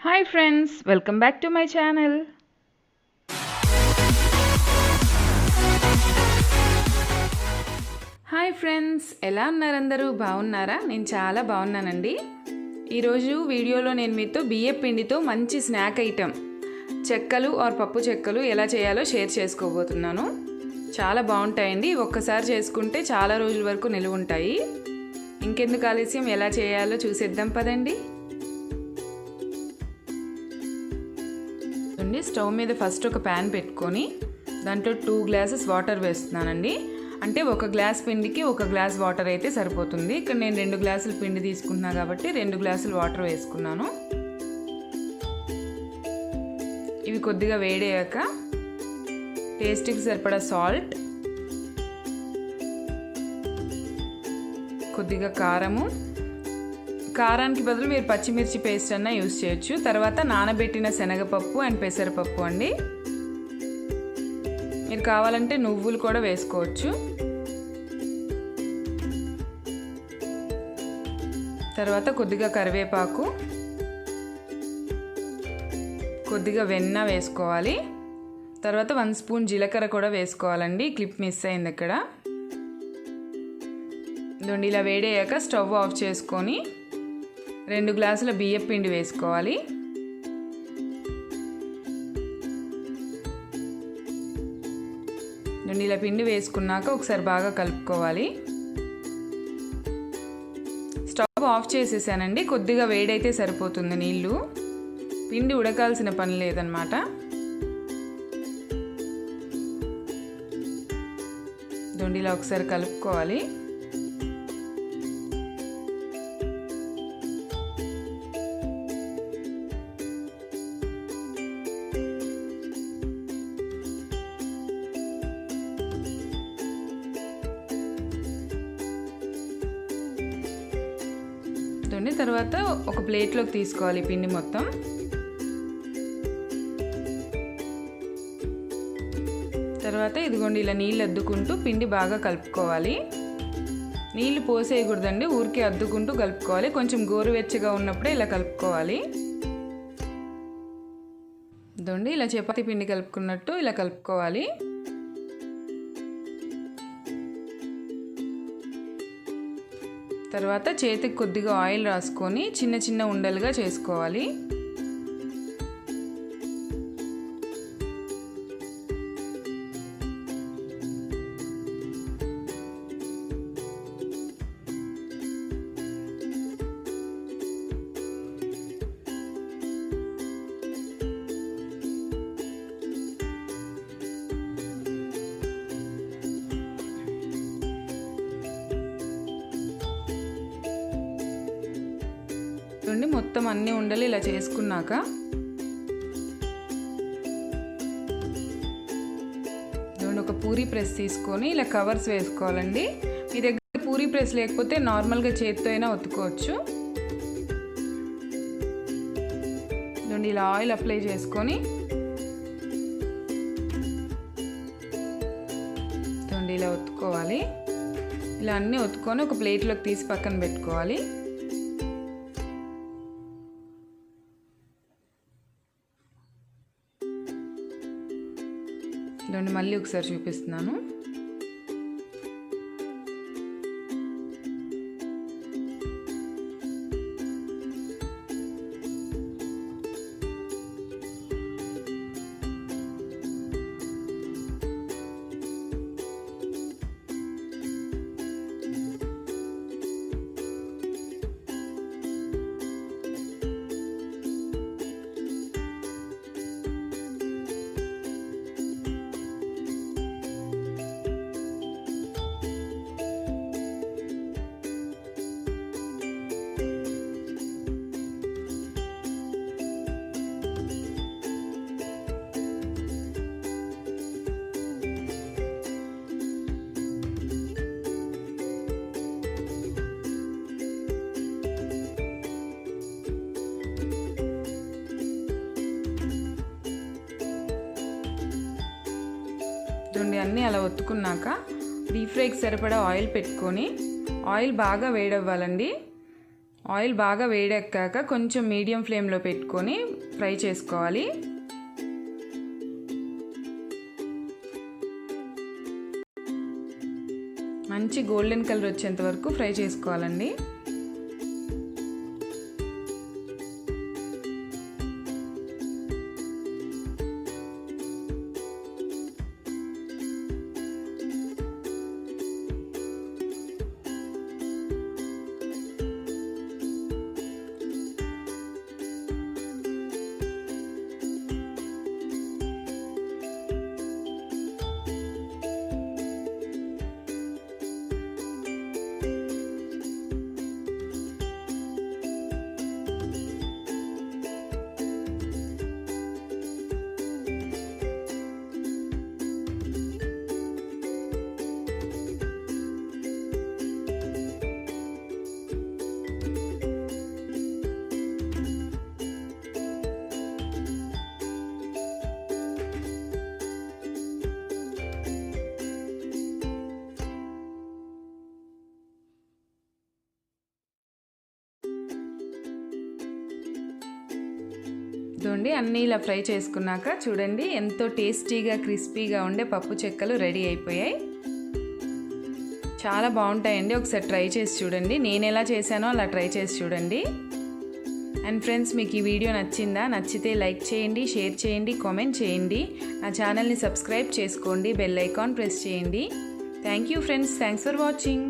Hi friends, welcome back to my channel. Hi friends, ఎలా ఉన్నారు? అందరూ బాగున్నారా? నేను చాలా బాగున్నానండి. ఈరోజు వీడియోలో నేను మీతో బియ్యం పిండితో మంచి స్నాక్ ఐటెం చెక్కలు ఆర్ పప్పు చెక్కలు ఎలా చేయాలో షేర్ చేసుకోబోతున్నాను. చాలా బాగుంటాయండి. ఒక్కసారి చేసుకుంటే చాలా రోజుల వరకు నిలువ ఉంటాయి. ఇంకెందుకు ఆలస్యం, ఎలా చేయాలో చూసేద్దాం పదండి. స్టవ్ మీద ఫస్ట్ ఒక ప్యాన్ పెట్టుకొని దాంట్లో 2 గ్లాసెస్ వాటర్ వేస్తున్నానండి. అంటే 1 గ్లాస్ పిండికి 1 గ్లాస్ వాటర్ అయితే సరిపోతుంది. ఇక్కడ నేను 2 గ్లాసుల పిండి తీసుకుంటున్నా కాబట్టి 2 గ్లాసులు వాటర్ వేసుకున్నాను. ఇవి కొద్దిగా వేడయ్యాక టేస్ట్కి సరిపడా సాల్ట్, కొద్దిగా కారము, కారానికి బదులు మీరు పచ్చిమిర్చి పేస్ట్ అన్నా యూజ్ చేయొచ్చు. తర్వాత నానబెట్టిన శనగపప్పు అండ్ పెసరపప్పు అండి. మీరు కావాలంటే నువ్వులు కూడా వేసుకోవచ్చు. తర్వాత కొద్దిగా కరివేపాకు, కొద్దిగా వెన్న వేసుకోవాలి. తర్వాత 1 స్పూన్ జీలకర్ర కూడా వేసుకోవాలండి. క్లిప్ మిస్ అయింది ఇక్కడ. ఇదిగోండి, ఇలా వేడయ్యాక స్టవ్ ఆఫ్ చేసుకొని 2 గ్లాసుల బియ్యం పిండి వేసుకోవాలి. ఇలా పిండి వేసుకున్నాక ఒకసారి బాగా కలుపుకోవాలి. స్టవ్ ఆఫ్ చేసేసానండి. కొద్దిగా వేడైతే సరిపోతుంది. నీళ్ళు, పిండి ఉడకాల్సిన పని లేదనమాట. ఇలా ఒకసారి కలుపుకోవాలి. తర్వాత ఒక ప్లేట్లోకి తీసుకోవాలి పిండి మొత్తం. తర్వాత ఇదిగోండి, ఇలా నీళ్ళు అద్దుకుంటూ పిండి బాగా కలుపుకోవాలి. నీళ్ళు పోసేయకూడదండి, ఊరికే అద్దుకుంటూ కలుపుకోవాలి. కొంచెం గోరువెచ్చగా ఉన్నప్పుడే ఇలా కలుపుకోవాలి. ఇదిగోండి, ఇలా చపాతీ పిండి కలుపుకున్నట్టు ఇలా కలుపుకోవాలి. తర్వాత చేతికి కొద్దిగా ఆయిల్ రాసుకొని చిన్న చిన్న ఉండలుగా చేసుకోవాలి. మొత్తం అన్ని ఉండలు ఇలా చేసుకున్నాక ఒక పూరీ ప్రెస్ తీసుకొని ఇలా కవర్స్ వేసుకోవాలండి. మీ దగ్గర పూరీ ప్రెస్ లేకపోతే నార్మల్గా చేతితో అయినా ఒత్తుకోవచ్చు. ఇలా ఆయిల్ అప్లై చేసుకొని ఇలా ఒత్తుకోవాలి. ఇలా అన్నీ ఒత్తుకొని ఒక ప్లేట్లోకి తీసి పక్కన పెట్టుకోవాలి. మళ్ళీ ఒకసారి చూపిస్తున్నాను. అన్నీ అలా ఒత్తుకున్నాక డీప్ ఫ్రైకి సరిపడా ఆయిల్ పెట్టుకొని, ఆయిల్ బాగా వేడవ్వాలండి. ఆయిల్ బాగా వేడెక్కాక కొంచెం మీడియం ఫ్లేమ్లో పెట్టుకొని ఫ్రై చేసుకోవాలి. మంచి గోల్డెన్ కలర్ వచ్చేంత వరకు ఫ్రై చేసుకోవాలండి. చూడండి అన్నీ ఇలా ఫ్రై చేసుకున్నాక చూడండి ఎంతో టేస్టీగా క్రిస్పీగా ఉండే పప్పు చెక్కలు రెడీ అయిపోయాయి. చాలా బాగుంటాయండి. ఒకసారి ట్రై చేసి చూడండి. నేను ఎలా చేశానో అలా ట్రై చేసి చూడండి. అండ్ ఫ్రెండ్స్, మీకు ఈ వీడియో నచ్చిందా? నచ్చితే లైక్ చేయండి, షేర్ చేయండి, కామెంట్ చేయండి. నా ఛానల్ని సబ్స్క్రైబ్ చేసుకోండి, బెల్ ఐకాన్ ప్రెస్ చేయండి. Thank you friends. Thanks for watching.